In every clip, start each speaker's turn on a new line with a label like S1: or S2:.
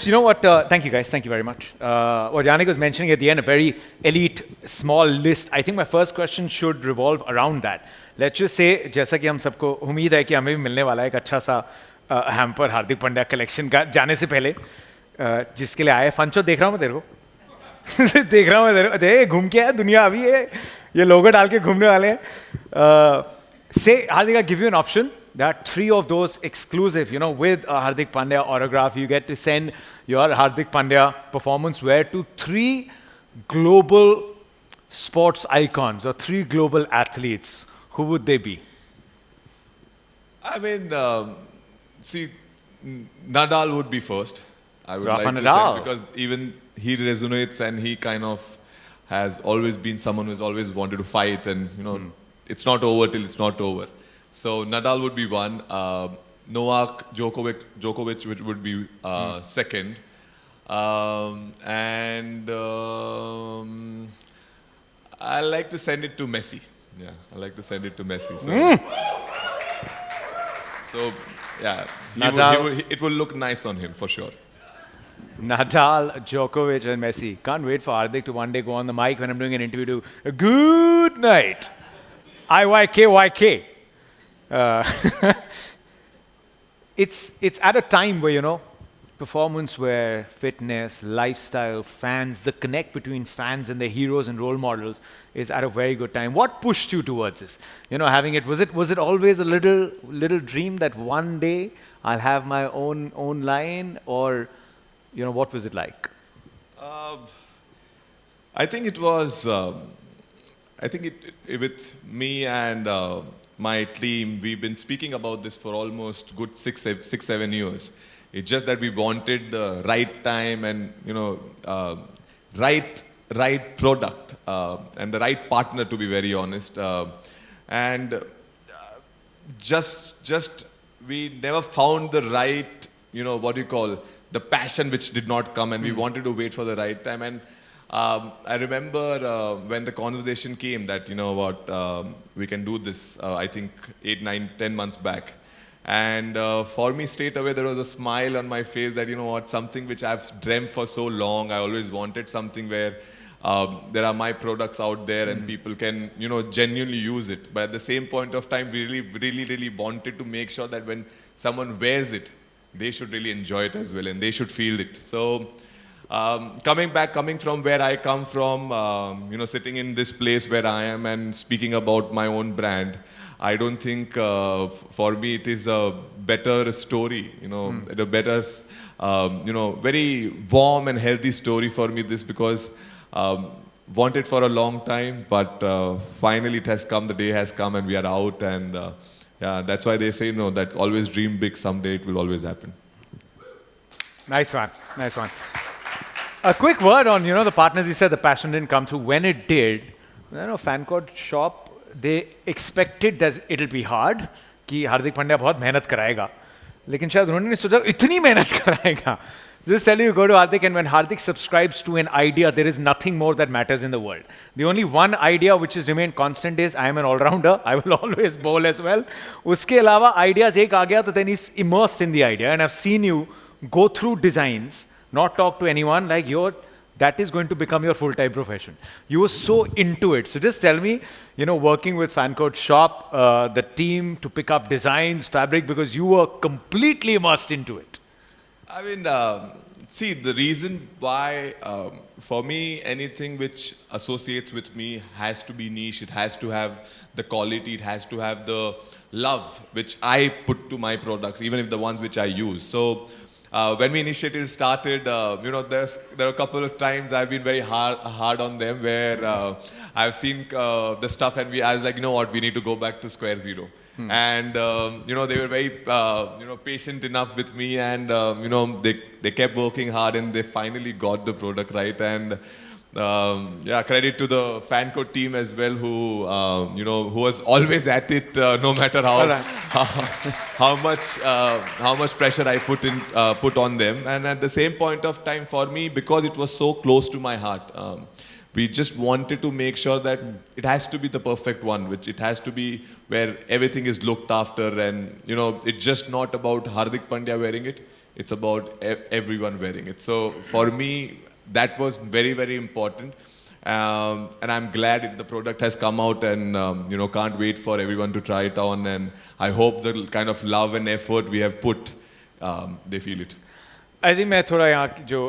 S1: you know what? Thank you, guys. Thank you very much. What Yannick was mentioning at the end, a very elite, small list. I think my first question should revolve around that. Let's just say, जैसा कि हम सबको उम्मीद है कि हमें भी मिलने वाला है एक अच्छा सा हैम्पर हार्दिक पांड्या कलेक्शन का जाने से पहले जिसके लिए आए फंचो देख रहा हूँ मैं तेरे को देख रहा हूँ मैं तेरे को देख घूम के आया दुनिया अभी ये लोगो डाल के घूमने वाले हैं say Hardik, I'll give you an option. There are 3 of those exclusive, you know, with a Hardik Pandya autograph. You get to send your Hardik Pandya performance wear to 3 global sports icons or 3 global athletes. Who would they be?
S2: I mean, see, Nadal would be first. I would
S1: Rafa
S2: like
S1: Nadal.
S2: to say, because even he resonates and he kind of has always been someone who's always wanted to fight, and you know, it's not over till it's not over. So Nadal would be one. Novak Djokovic would be second. And I like to send it to Messi. Yeah, I like to send it to Messi. So yeah, it will look nice on him for sure.
S1: Nadal, Djokovic, and Messi. Can't wait for Hardik to one day go on the mic when I'm doing an interview to good night. IYKYK. It's at a time where, you know, performance wear, fitness, lifestyle, fans, the connect between fans and their heroes and role models is at a very good time. What pushed you towards this? You know, having it, was it always a little dream that one day I'll have my own line, or, you know, what was it like?
S2: I think it was, with me and my team, we've been speaking about this for almost good 6-7 years. It's just that we wanted the right time and, you know, right product and the right partner, to be very honest. And just we never found the right, you know, what you call, the passion which did not come, and we wanted to wait for the right time. And I remember when the conversation came that, you know what, we can do this, I think 8, 9, 10 months back. And for me, straight away, there was a smile on my face that, you know what, something which I've dreamt for so long. I always wanted something where there are my products out there and people can, you know, genuinely use it. But at the same point of time, we really wanted to make sure that when someone wears it, they should really enjoy it as well, and they should feel it. So coming from where I come from, you know, sitting in this place where I am and speaking about my own brand, I don't think for me it is a better story, you know, a better, you know, very warm and healthy story for me, this, because wanted for a long time, but finally it has come, the day has come, and we are out. And yeah, that's why they say, no, that always dream big, someday it will always happen.
S1: Nice one, nice one. A quick word on, you know, the partners. You said the passion didn't come through. When it did, you know, Fancourt Shop, they expected that it'll be hard, कि हार्दिक पांड्या बहुत मेहनत कराएगा, लेकिन शायद उन्होंने नहीं सोचा इतनी मेहनत कराएगा. Just tell you, go to Hardik, and when Hardik subscribes to an idea, there is nothing more that matters in the world. The only one idea which has remained constant is, I am an all-rounder, I will always bowl as well. उसके अलावा ideas एक आ गया, तो then he's immersed in the idea. And I've seen you go through designs, not talk to anyone, like that is going to become your full-time profession. You were so into it. So just tell me, you know, working with Fancourt Shop, the team to pick up designs, fabric, because you were completely immersed into it.
S2: I mean, see, the reason why, for me, anything which associates with me has to be niche. It has to have the quality. It has to have the love which I put to my products, even if the ones which I use. So when we initiated started, you know, there are a couple of times I've been very hard on them, where I've seen the stuff, and I was like, you know what, we need to go back to square zero. And you know, they were very you know, patient enough with me, and you know, they kept working hard, and they finally got the product right. And yeah, credit to the Fancourt team as well, who you know, who was always at it, no matter how much pressure I put on them. And at the same point of time, for me, because it was so close to my heart, we just wanted to make sure that it has to be the perfect one, which it has to be where everything is looked after, and you know, it's just not about Hardik Pandya wearing it. It's about everyone wearing it. So for me, that was very, very important. And I'm glad the product has come out, and can't wait for everyone to try it on. And I hope the kind of love and effort we have put, they feel it.
S1: I think मैं थोड़ा यहाँ की जो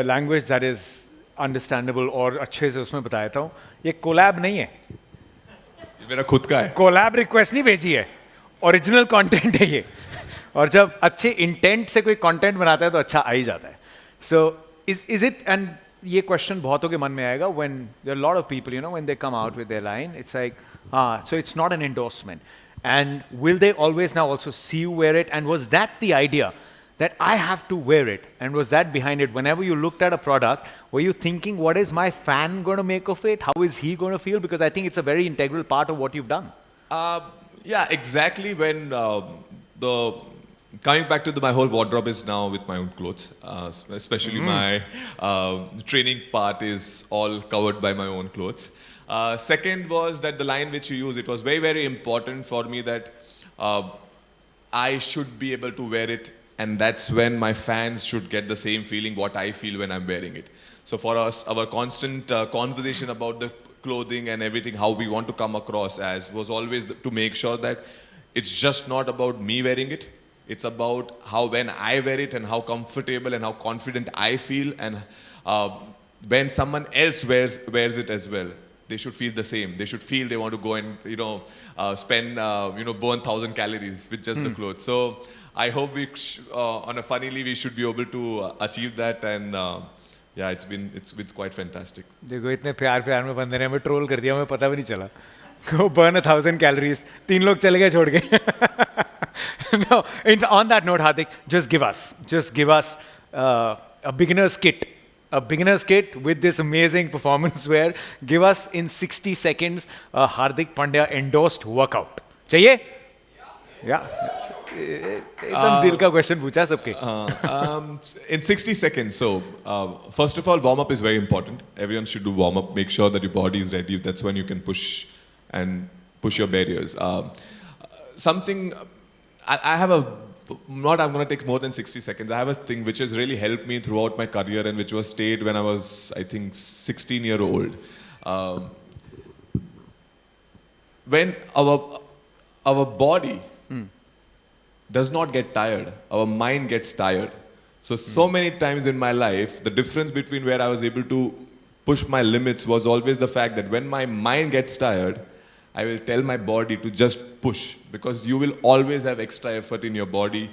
S1: language that is understandable और अच्छे से उसमें बताता हूँ. ये collab नहीं है.
S2: ये मेरा खुद का है.
S1: Collab request नहीं भेजी है. Original content है ये. और जब अच्छे intent से कोई content बनाता है तो अच्छा आ ही जाता है. So is it, and ये question बहुतों के मन में आएगा when there are a lot of people, when they come out with their line, it's like, so it's not an endorsement. And will they always now also see you wear it? And was that the idea? That I have to wear it, and was that behind it? Whenever you looked at a product, were you thinking, what is my fan going to make of it? How is he going to feel? Because I think it's a very integral part of what you've done.
S2: Yeah, exactly. When the coming back to my whole wardrobe is now with my own clothes, especially my training part is all covered by my own clothes. Second was that the line which you use, it was very, very important for me that I should be able to wear it, and that's when my fans should get the same feeling what I feel when I'm wearing it. So for us, our constant conversation about the clothing and everything, how we want to come across as, was always to make sure that it's just not about me wearing it. It's about how when I wear it and how comfortable and how confident I feel, and when someone else wears it as well, they should feel the same. They should feel they want to go and spend burn 1,000 calories with just the clothes. So I hope on a funnily we should be able to achieve that, and yeah, it's quite fantastic.
S1: देखो इतने प्यार में बंदे ने हमें troll कर दिया, हमें पता भी नहीं चला. Go burn 1,000 calories. 3 लोग चले गए छोड़ के. No, on that note, Hardik, just give us a beginner's kit. A beginner's kit with this amazing performance wear. Give us in 60 seconds a Hardik Pandya endorsed workout. चाहिए? Yeah. एकदम दिल का question पूछा सबके.
S2: In 60 seconds, so first of all, warm-up is very important. Everyone should do warm-up. Make sure that your body is ready. That's when you can push your barriers. Something, I have I'm going to take more than 60 seconds. I have a thing which has really helped me throughout my career, and which was stayed when I was, I think, 16-year-old. When our body does not get tired, our mind gets tired. So many times in my life, the difference between where I was able to push my limits was always the fact that when my mind gets tired, I will tell my body to just push, because you will always have extra effort in your body.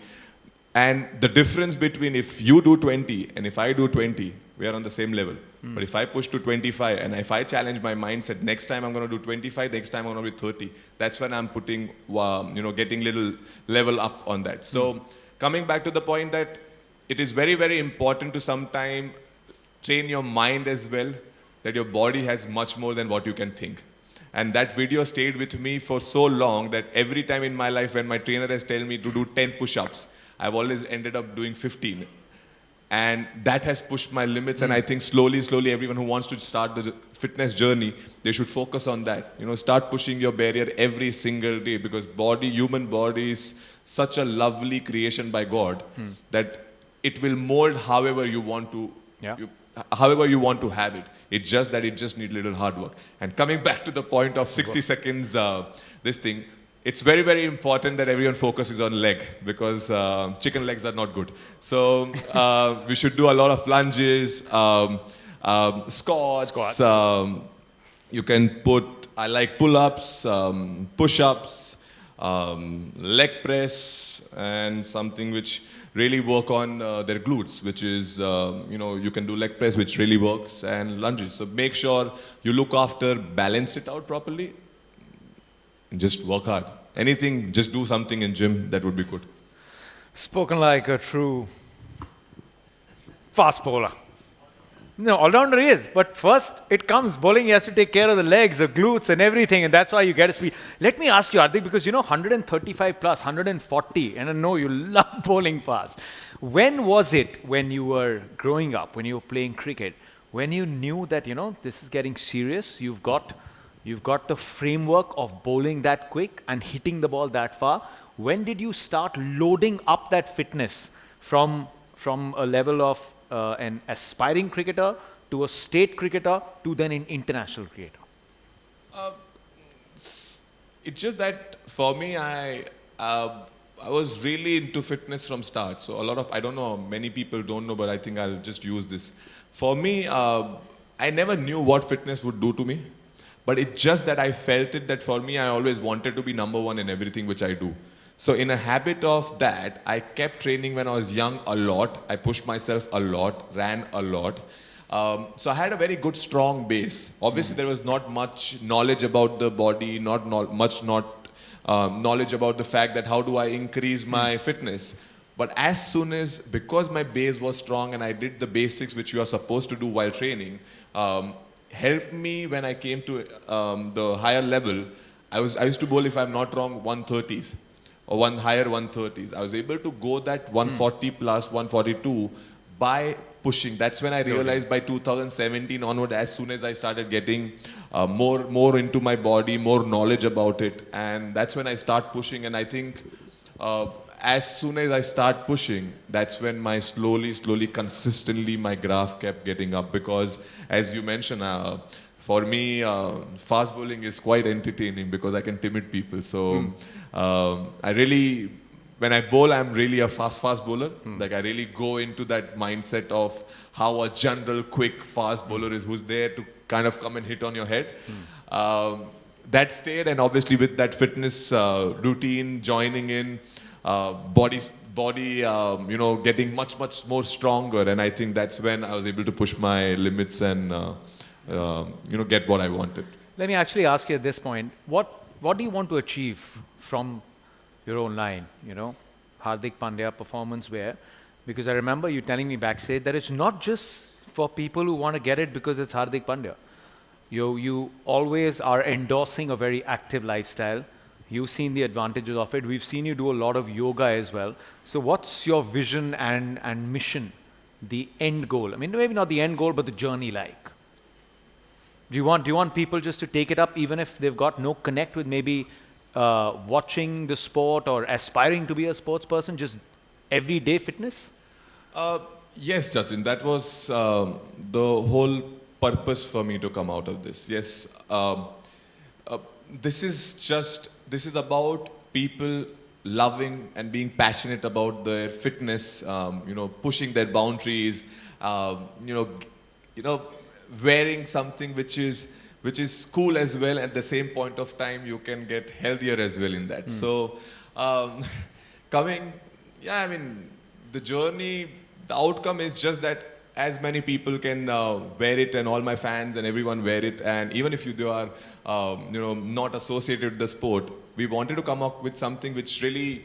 S2: And the difference between if you do 20 and if I do 20, we are on the same level. But if I push to 25 and if I challenge my mindset, next time I'm going to do 25, next time I'm going to do 30, that's when I'm putting, getting little level up on that. So coming back to the point that it is very, very important to sometime train your mind as well, that your body has much more than what you can think. And that video stayed with me for so long that every time in my life when my trainer has told me to do 10 push-ups, I've always ended up doing 15. And that has pushed my limits. And I think slowly, everyone who wants to start the fitness journey, they should focus on that. Start pushing your barrier every single day, because human body is such a lovely creation by God that it will mold however you want to.
S1: Yeah.
S2: However you want to have it. It's just that it just needs little hard work. And coming back to the point of 60 seconds, this thing, it's very, very important that everyone focuses on leg, because chicken legs are not good. So we should do a lot of lunges, squats. You can I like pull-ups, push-ups, leg press, and something which really work on their glutes, which is, you can do leg press, which really works, and lunges. So make sure you look after, balance it out properly, and just work hard. Anything, just do something in gym, that would be good.
S1: Spoken like a true fast bowler. No, all-rounder he is, but first it comes, bowling, he has to take care of the legs, the glutes and everything, and that's why you get a speed. Let me ask you, Hardik, because 135 plus, 140, and I know you love bowling fast. When was it, when you were growing up, when you were playing cricket, when you knew that, this is getting serious, you've got the framework of bowling that quick and hitting the ball that far? When did you start loading up that fitness from from a level of an aspiring cricketer to a state cricketer to then an international cricketer?
S2: It's just that for me, I was really into fitness from start. So a lot of, I don't know, many people don't know, but I think I'll just use this. For me, I never knew what fitness would do to me, but it's just that I felt it that for me, I always wanted to be number one in everything which I do. So in a habit of that, I kept training when I was young a lot. I pushed myself a lot, ran a lot. So I had a very good, strong base. Obviously, there was not much knowledge about the body, not much knowledge about the fact that how do I increase my fitness. But as soon as, because my base was strong and I did the basics which you are supposed to do while training, helped me when I came to the higher level. I used to bowl, if I'm not wrong, 130s or one higher 130s. I was able to go that 140 plus 142 by pushing. That's when I realized by 2017 onward, as soon as I started getting more into my body, more knowledge about it, and that's when I start pushing. And I think as soon as I start pushing, that's when my slowly, consistently, my graph kept getting up. Because as you mentioned, for me, fast bowling is quite entertaining because I can timid people. So I really, when I bowl, I'm really a fast bowler. Like I really go into that mindset of how a general, quick, fast bowler is, who's there to kind of come and hit on your head. That stayed, and obviously with that fitness routine, joining in, body, getting much more stronger. And I think that's when I was able to push my limits and, get what I wanted.
S1: Let me actually ask you at this point, what do you want to achieve from your own line, Hardik Pandya performance wear? Because I remember you telling me backstage that it's not just for people who want to get it because it's Hardik Pandya. You always are endorsing a very active lifestyle. You've seen the advantages of it. We've seen you do a lot of yoga as well. So what's your vision and mission, the end goal? I mean, maybe not the end goal, but the journey like? Do you want people just to take it up even if they've got no connect with maybe watching the sport or aspiring to be a sports person, just everyday fitness?
S2: Yes, Jachin, that was the whole purpose for me to come out of this. Yes, this is about people loving and being passionate about their fitness, pushing their boundaries, wearing something which is cool as well. At the same point of time, you can get healthier as well in that. So, the journey, the outcome is just that as many people can wear it, and all my fans and everyone wear it. And even if they are, not associated with the sport, we wanted to come up with something which really,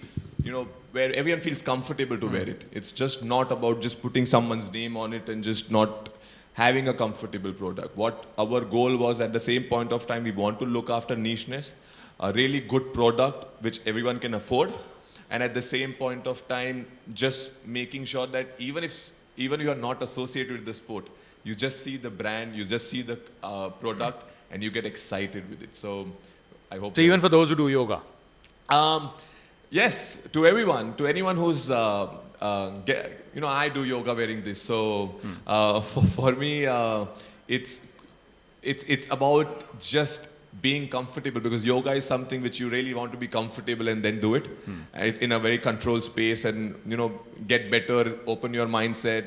S2: where everyone feels comfortable to wear it. It's just not about just putting someone's name on it and just not having a comfortable product. What our goal was at the same point of time, we want to look after nicheness, a really good product which everyone can afford, and at the same point of time, just making sure that even you are not associated with the sport, you just see the brand, you just see the product, and you get excited with it. So I hope.
S1: So even for those who do yoga?
S2: Yes, to everyone, to anyone who's, I do yoga wearing this. So for me, it's about just being comfortable, because yoga is something which you really want to be comfortable and then do it in a very controlled space, and get better, open your mindset,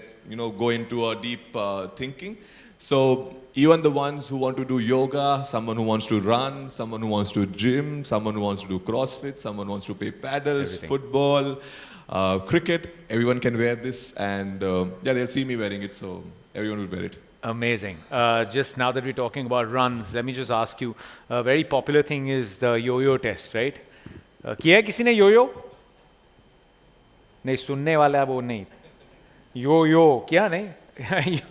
S2: go into a deep thinking. So even the ones who want to do yoga, someone who wants to run, someone who wants to gym, someone who wants to do CrossFit, someone who wants to play paddles, football, cricket, everyone can wear this, and they'll see me wearing it, so everyone will wear it.
S1: Amazing. Just now that we're talking about runs, let me just ask you, a very popular thing is the yo-yo test, right? किया है किसी ने yo-yo? नहीं, सुनने वाला वो नहीं. Yo-yo, क्या नहीं?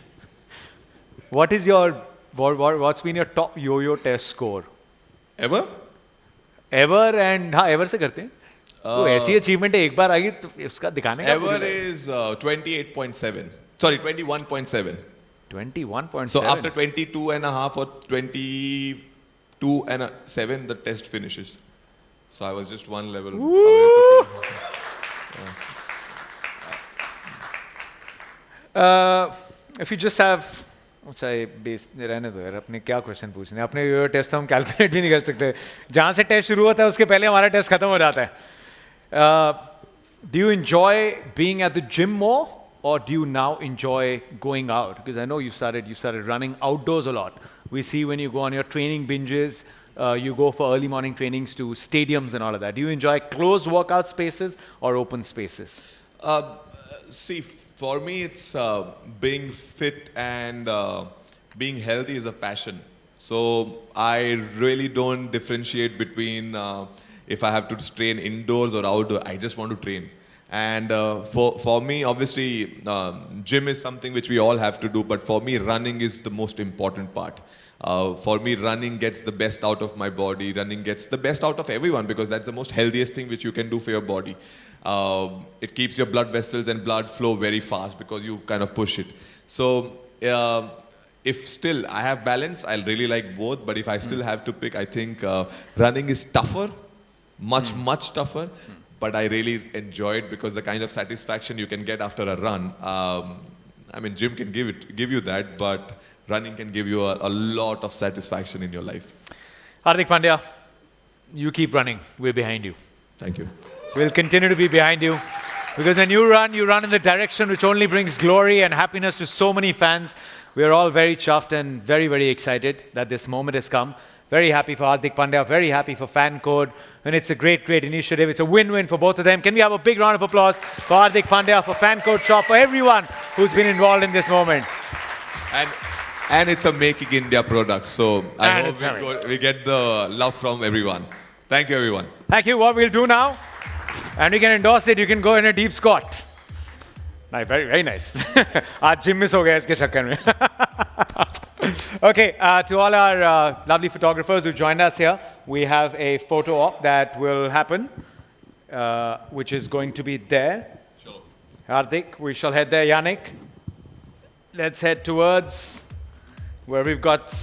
S1: What's been your top yo-yo test score?
S2: Ever?
S1: Ever, and हाँ, ever से करते हैं. तो ऐसी achievement है, एक बार आएगी तो उसका दिखाने का.
S2: Ever is 28.7. Sorry, 21.7.
S1: 21.7.
S2: So after 22 and a half or 22 and 7, the test finishes. So I was just one level away.
S1: If you just have अच्छा ये बेस रहने दो यार अपने क्या क्वेश्चन पूछने अपने ये टेस्ट हम कैलकुलेट भी नहीं कर सकते जहाँ से टेस्ट शुरू होता है उसके पहले हमारा टेस्ट खत्म हो जाता है Do you enjoy being at the gym more or do you now enjoy going out? Because I know you started running outdoors a lot. We see when you go on your training binges, you go for early morning trainings to stadiums and all of that. Do you enjoy closed workout spaces or open spaces?
S2: See, for me, it's being fit and being healthy is a passion. So I really don't differentiate between if I have to train indoors or outdoor. I just want to train. And for me, obviously, gym is something which we all have to do. But for me, running is the most important part. For me, running gets the best out of my body. Running gets the best out of everyone because that's the most healthiest thing which you can do for your body. It keeps your blood vessels and blood flow very fast because you kind of push it. So if still I have balance, I'll really like both. But if I still have to pick, I think running is tougher, much tougher. But I really enjoy it because the kind of satisfaction you can get after a run. I mean, gym can give you that, but running can give you a lot of satisfaction in your life.
S1: Hardik Pandya, you keep running. We're behind you.
S2: Thank you.
S1: We'll continue to be behind you. Because when you run in the direction which only brings glory and happiness to so many fans. We're all very chuffed and very, very excited that this moment has come. Very happy for Hardik Pandya, very happy for Fan Code. And it's a great, great initiative. It's a win-win for both of them. Can we have a big round of applause for Hardik Pandya, for Fan Code Shop, for everyone who's been involved in this moment.
S2: And it's a Make in India product. So I hope we get the love from everyone. Thank you, everyone.
S1: Thank you. What we'll do now, and we can endorse it, you can go in a deep squat. Nice, very, very nice. Aaj gym miss ho gaya iske chakkar mein. Okay, to all our lovely photographers who joined us here, we have a photo op that will happen, which is going to be there.
S2: Sure.
S1: Hardik, we shall head there. Yannick, let's head towards where we've got